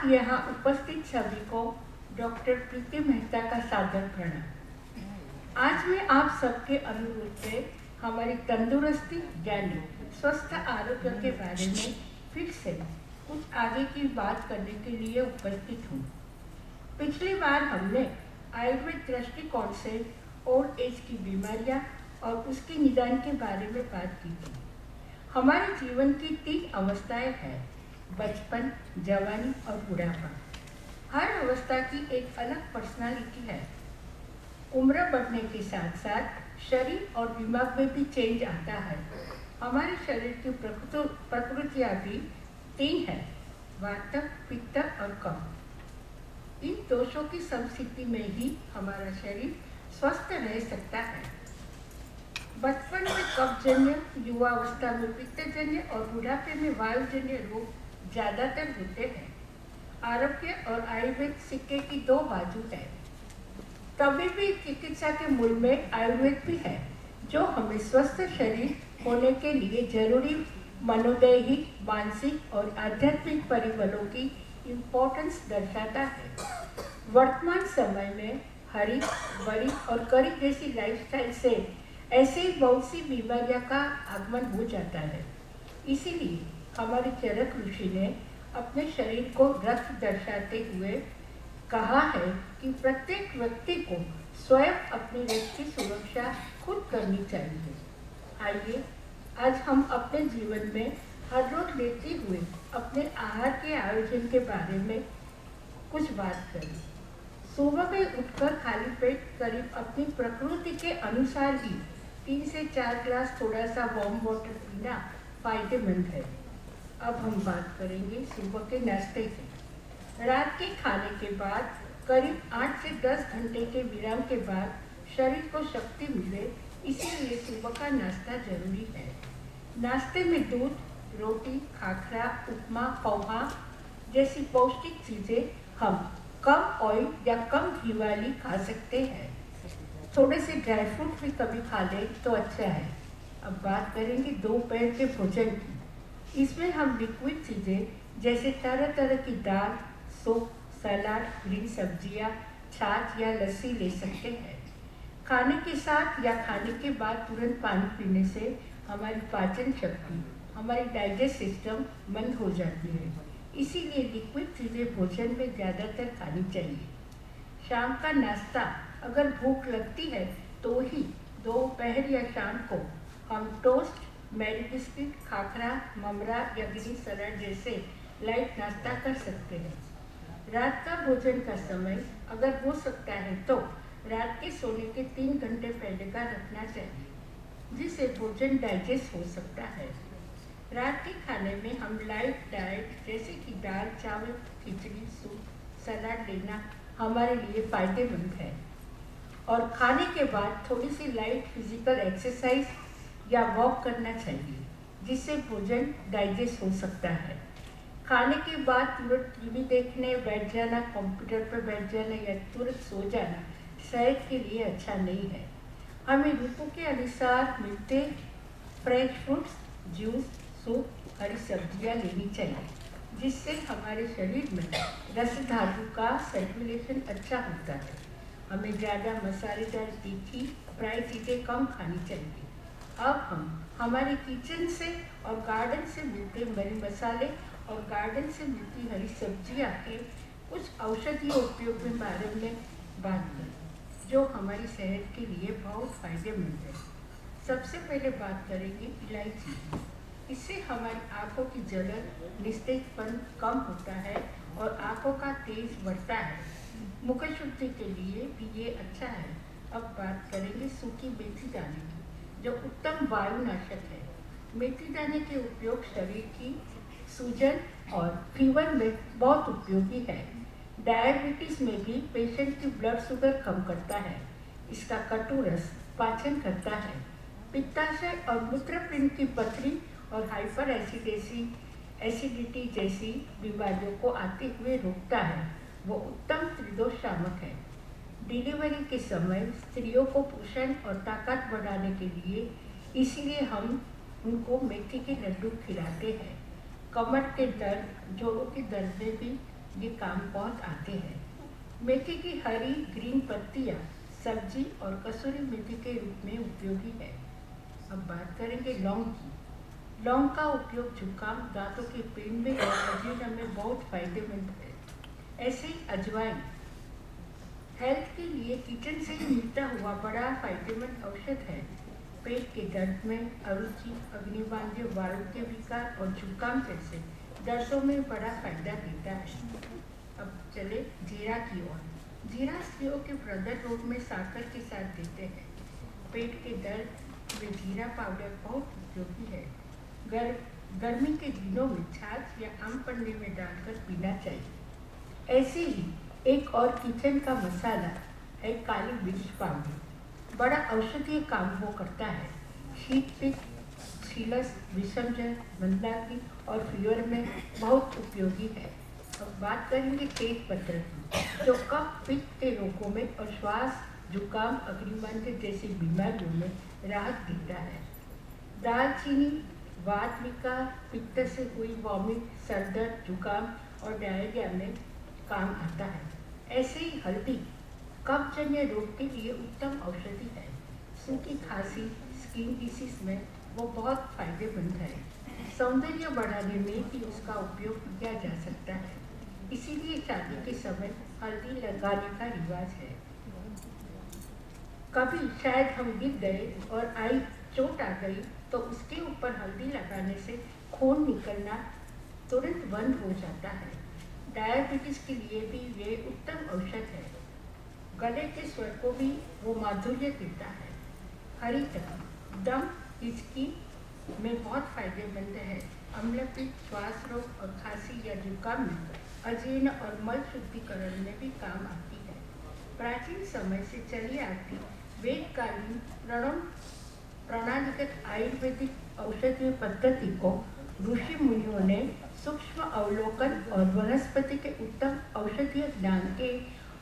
यहाँ उपस्थित सभी को डॉक्टर प्रीति मेहता का सादर प्रणाम। आज मैं आप सबके अनुरोध पे हमारी तंदुरुस्ती यानी स्वस्थ आरोग्य के बारे में फिर से कुछ आगे की बात करने के लिए उपस्थित हूँ। पिछली बार हमने आयुर्वेद दृष्टिकोण से ओल्ड एज की बीमारियाँ और उसके निदान के बारे में बात की थी। हमारे जीवन की 3 अवस्थाएं हैं: बचपन, जवानी और बुढ़ापा। हर अवस्था की एक अलग पर्सनालिटी है। उम्र बढ़ने के साथ साथ शरीर और दिमाग में भी चेंज आता है। हमारे शरीर की प्रकृतियाँ भी 3 हैं: वात, पित्त और कफ। इन दोषों की समस्थिति में ही हमारा शरीर स्वस्थ रह सकता है। बचपन में कफजन्य, युवावस्था में पित्तजन्य और बुढ़ापे में वायुजन्य रोग ज्यादातर होते हैं। आरोग्य और आयुर्वेद सिक्के की 2 बाजू है। तबीबी चिकित्सा के मूल में आयुर्वेद भी है, जो हमें स्वस्थ शरीर होने के लिए जरूरी मनोदैहिक, मानसिक और आध्यात्मिक परिबलों की इम्पोर्टेंस दर्शाता है। वर्तमान समय में हरी, बड़ी और करी जैसी लाइफस्टाइल से ऐसे ही बहुत सी बीमारियों का आगमन हो जाता है। इसीलिए हमारे चरक ऋषि ने अपने शरीर को रथ दर्शाते हुए कहा है कि प्रत्येक व्यक्ति को स्वयं अपनी रथ की सुरक्षा खुद करनी चाहिए। आइए आज हम अपने जीवन में हर रोज लेते हुए अपने आहार के आयोजन के बारे में कुछ बात करें। सुबह में उठकर खाली पेट करीब अपनी प्रकृति के अनुसार ही 3 से 4 ग्लास थोड़ा सा वार्म वाटर पीना फायदेमंद है। अब हम बात करेंगे सुबह के नाश्ते की। रात के खाने के बाद करीब 8 से 10 घंटे के विराम के बाद शरीर को शक्ति मिले, इसीलिए सुबह का नाश्ता जरूरी है। नाश्ते में दूध, रोटी, खाखरा, उपमा, पोहा जैसी पौष्टिक चीज़ें हम कम ऑयल या कम घी वाली खा सकते हैं। थोड़े से ड्राई फ्रूट भी कभी खा लें तो अच्छा है। अब बात करेंगे दोपहर के भोजन की। इसमें हम लिक्विड चीज़ें जैसे तरह तरह की दाल, सूप, सलाद, ग्रीन सब्जियां, छाछ या लस्सी ले सकते हैं। खाने के साथ या खाने के बाद तुरंत पानी पीने से हमारी पाचन शक्ति, हमारी डाइजेस्ट सिस्टम मंद हो जाती है। इसीलिए लिक्विड चीज़ें भोजन में ज़्यादातर खानी चाहिए। शाम का नाश्ता अगर भूख लगती है तो ही दोपहर या शाम को हम टोस्ट, मैरी बिस्किट, खाखरा, ममरा या ग्रीन सलाद जैसे लाइट नाश्ता कर सकते हैं। रात का भोजन का समय अगर हो सकता है तो रात के सोने के 3 घंटे पहले का रखना चाहिए, जिससे भोजन डाइजेस्ट हो सकता है। रात के खाने में हम लाइट डाइट जैसे कि दाल, चावल, खिचड़ी, सूप, सलाद लेना हमारे लिए फायदेमंद है। और खाने के बाद थोड़ी सी लाइट फिजिकल एक्सरसाइज या वॉक करना चाहिए, जिससे भोजन डाइजेस्ट हो सकता है। खाने के बाद तुरंत टीवी देखने बैठ जाना, कंप्यूटर पर बैठ जाना या तुरंत सो जाना सेहत के लिए अच्छा नहीं है। हमें ऋतु के अनुसार मिलते फ्रेश फ्रूट्स, जूस, सूप, हरी सब्जियां लेनी चाहिए, जिससे हमारे शरीर में रस धातु का सर्कुलेशन अच्छा होता है। हमें ज़्यादा मसालेदार, तीखी, फ्राई चीज़ें कम खानी चाहिए। अब हम हमारे किचन से और गार्डन से मिलते मरी मसाले और गार्डन से मिलती हरी सब्जियां के कुछ औषधीय उपयोग के बारे में बात करें, जो हमारी सेहत के लिए बहुत फायदेमंद है। सबसे पहले बात करेंगे इलायची। इससे हमारी आँखों की जलन, निस्तेजपन कम होता है और आँखों का तेज बढ़ता है। मुख शुद्धि के लिए भी ये अच्छा है। अब बात करेंगे सूखी मेथी दाने की, जो उत्तम वायुनाशक है। मेथी दाने के उपयोग शरीर की सूजन और फीवर में बहुत उपयोगी है। डायबिटीज में भी पेशेंट की ब्लड शुगर कम करता है। इसका कटु रस पाचन करता है। पित्ताशय और मूत्रपिंड की पथरी और हाइपर एसिडिटी जैसी बीमारियों को आते हुए रोकता है। वो उत्तम त्रिदोष शामक है। डिलीवरी के समय स्त्रियों को पोषण और ताकत बढ़ाने के लिए इसीलिए हम उनको मेथी के लड्डू खिलाते हैं। कमर के दर्द, जोड़ों के दर्द में भी ये काम बहुत आते हैं। मेथी की हरी ग्रीन पत्तियाँ सब्जी और कसूरी मेथी के रूप में उपयोगी है। अब बात करेंगे लौंग की। लौंग का उपयोग जुकाम, दांतों के पेन में और अजीर्ण में बहुत फायदेमंद है। ऐसे ही अजवाइन हेल्थ के लिए किचन से ही मिलता हुआ बड़ा फायदेमंद औषध है। पेट के दर्द में, अरुचि, अग्निबान्य वायु के विकार और जुकाम जैसे दर्दों में बड़ा फायदा देता है। अब चले जीरा की ओर। जीरा स्त्रियों के ब्रदर रोग में साकर के साथ देते हैं। पेट के दर्द में जीरा पाउडर बहुत उपयोगी है। गर्मी के दिनों में छाछ या आम पन्ने में डालकर पीना चाहिए। ऐसे ही एक और किचन का मसाला है काली मिर्च पाउडर। बड़ा औषधीय काम वो करता है। शीत पित्त, सीलस, विषमजन, मंदाग्नि और फीवर में बहुत उपयोगी है। अब बात करेंगे तेज पत्र की, जो कफ पित्त के रोगों में और श्वास, जुकाम, अग्निबान्य जैसी बीमारियों में राहत देता है। दालचीनी वात विकार, पित्त से हुई वॉमिट, सरदर्द, जुकाम और डायरिया में काम आता है। ऐसे ही हल्दी कफजन्य रोग के लिए उत्तम औषधि है। सूखी खांसी, स्किन डिसीज में वो बहुत फायदेमंद है। सौंदर्य बढ़ाने में भी उसका उपयोग किया जा सकता है। इसीलिए शादी के समय हल्दी लगाने का रिवाज है। कभी शायद हम गिर गए और आई चोट आ गई तो उसके ऊपर हल्दी लगाने से खून निकलना तुरंत बंद हो जाता है। डायबिटीज के लिए भी ये उत्तम औषध है। गले के स्वर को भी वो माधुर्य देता है। हरी तक दम, हिचकी में बहुत फायदेमंद है। अम्लपित्त, श्वास रोग और खांसी या जुकाम में, अजीर्ण और मल शुद्धिकरण में भी काम आती है। प्राचीन समय से चली आती वेदकालीन प्रणालीगत आयुर्वेदिक औषधीय पद्धति को ऋषि मुनियों ने सूक्ष्म अवलोकन और वनस्पति के उत्तम औषधीय ज्ञान के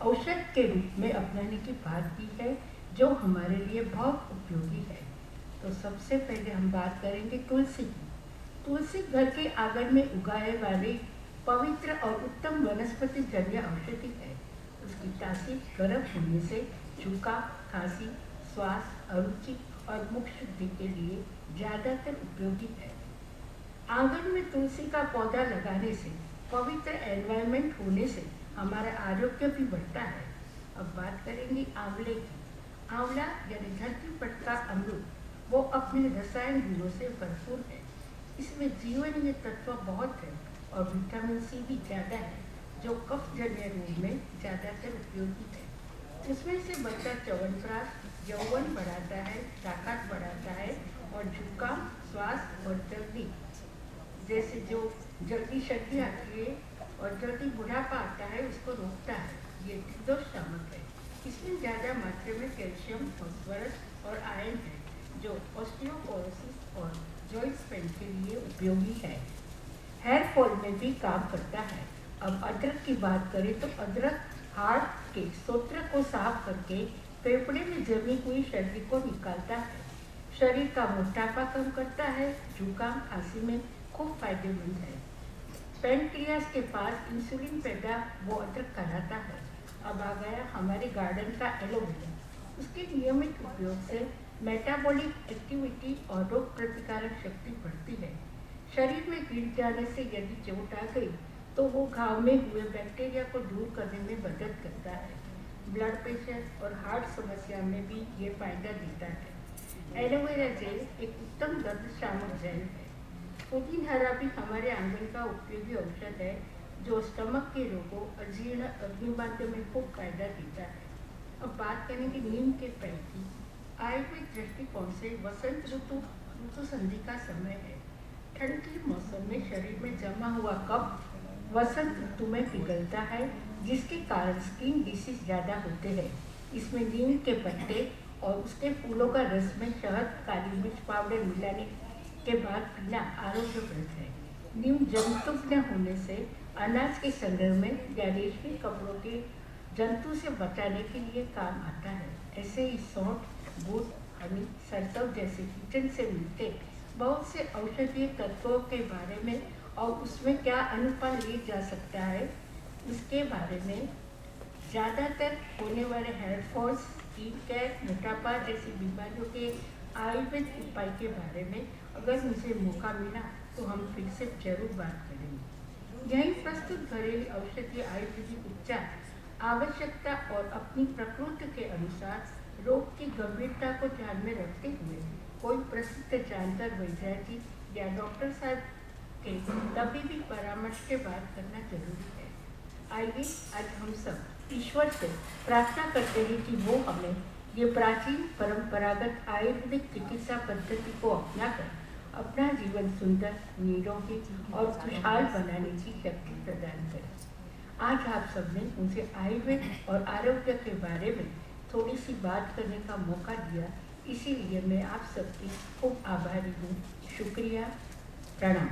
औषध के रूप में अपनाने की बात की है, जो हमारे लिए बहुत उपयोगी है। तो सबसे पहले हम बात करेंगे तुलसी की। तुलसी घर के आंगन में उगाए वाले पवित्र और उत्तम वनस्पति जन्य औषधि है। उसकी तासीर गर्म होने से जुकाम, खांसी, श्वास, अरुचि और मुख शुद्धि के लिए ज़्यादातर उपयोगी है। आंगन में तुलसी का पौधा लगाने से, पवित्र एनवायरनमेंट होने से हमारा आरोग्य भी बढ़ता है। अब बात करेंगे आंवले की। आंवला यानी धरती पर का अमरूद, वो अपने रसायन गुणों से भरपूर है। इसमें जीवनीय तत्व बहुत है और विटामिन सी भी ज़्यादा है, जो कफजन्य रोग में ज़्यादातर उपयोगी है। इसमें से बच्चा च्यवनप्राश यौवन बढ़ाता है, ताकत बढ़ाता है और जुकाम, श्वास और जल्दी जैसे जो जल्दी सर्दी आती है और जल्दी बुढ़ापा आता है उसको रोकता है। ये निर्दोष शामक है। इसमें ज़्यादा मात्रा में कैल्शियम, फास्फोरस और आयरन है, जो ऑस्टियोपोरोसिस और जॉइंट्स पेन के लिए उपयोगी है। हेयर फॉल में भी काम करता है। अब अदरक की बात करें तो अदरक हार्ट के स्रोत्र को साफ करके फेफड़े में जमी हुई सर्दी को निकालता है। शरीर का मोटापा कम करता है। जुकाम, खांसी में खूब फायदेमंद है। पैनक्रियास के पास इंसुलिन पैदा वो अदरक कराता है। अब आ गया हमारे गार्डन का एलोवेरा। उसके नियमित उपयोग से मेटाबॉलिक एक्टिविटी और रोग प्रतिकारक शक्ति बढ़ती है। शरीर में गिर जाने से यदि चोट आ गई तो वो घाव में हुए बैक्टीरिया को दूर करने में मदद करता है। ब्लड प्रेशर और हार्ट समस्या में भी ये फायदा देता है। एलोवेरा जेल एक उत्तम दर्द शामक जेल है। पुदीन हरा भी हमारे आंगन का उपयोगी औषध है, जो स्टमक के रोगों, अजीर्ण, अग्निबान्य में खूब फायदा देता है। अब बात करेंगे नीम के पेड़ की। आयुर्वेद दृष्टिकोण से वसंत ऋतु संधि का समय है। ठंड के मौसम में शरीर में जमा हुआ कफ वसंत ऋतु में पिघलता है, जिसके कारण स्किन डिसीज ज़्यादा होते हैं। इसमें नीम के पत्ते और उसके फूलों का रस में शहद, काली मिर्च पाउडर मिलाने के बाद पीना आरोग्यप्रद है। नीम जंतुघ्न होने से अनाज के संग्रह में या रेशमी कपड़ों के जंतु से बचाने के लिए काम आता है। ऐसे ही सौंठ, गुड़, हनी, सरसों जैसे किचन से मिलते बहुत से औषधीय तत्वों के बारे में और उसमें क्या अनुपान लिया जा सकता है, इसके बारे में ज़्यादातर होने वाले हेयर फॉल्स, स्किन कैर, मोटापा जैसी बीमारियों के आयुर्वेद उपाय के बारे में अगर मुझे मौका मिला तो हम फिर से जरूर बात करेंगे। यही प्रस्तुत घरेलू औषधीय आयुर्वेदिक उपचार आवश्यकता और अपनी प्रकृति के अनुसार रोग की गंभीरता को ध्यान में रखते हुए कोई प्रसिद्ध जानकार वैद्याधिक या डॉक्टर साहब के तबीबी परामर्श के बाद करना जरूरी है। आइए आज हम सब ईश्वर से प्रार्थना करते हैं कि वो हमें ये प्राचीन परंपरागत आयुर्वेदिक चिकित्सा पद्धति को अपनाकर अपना जीवन सुंदर, निरोगी और खुशहाल बनाने की शक्ति प्रदान करें। आज आप सबने मुझे आयुर्वेद और आरोग्य के बारे में थोड़ी सी बात करने का मौका दिया, इसीलिए मैं आप सबकी खूब आभारी हूँ। शुक्रिया, प्रणाम।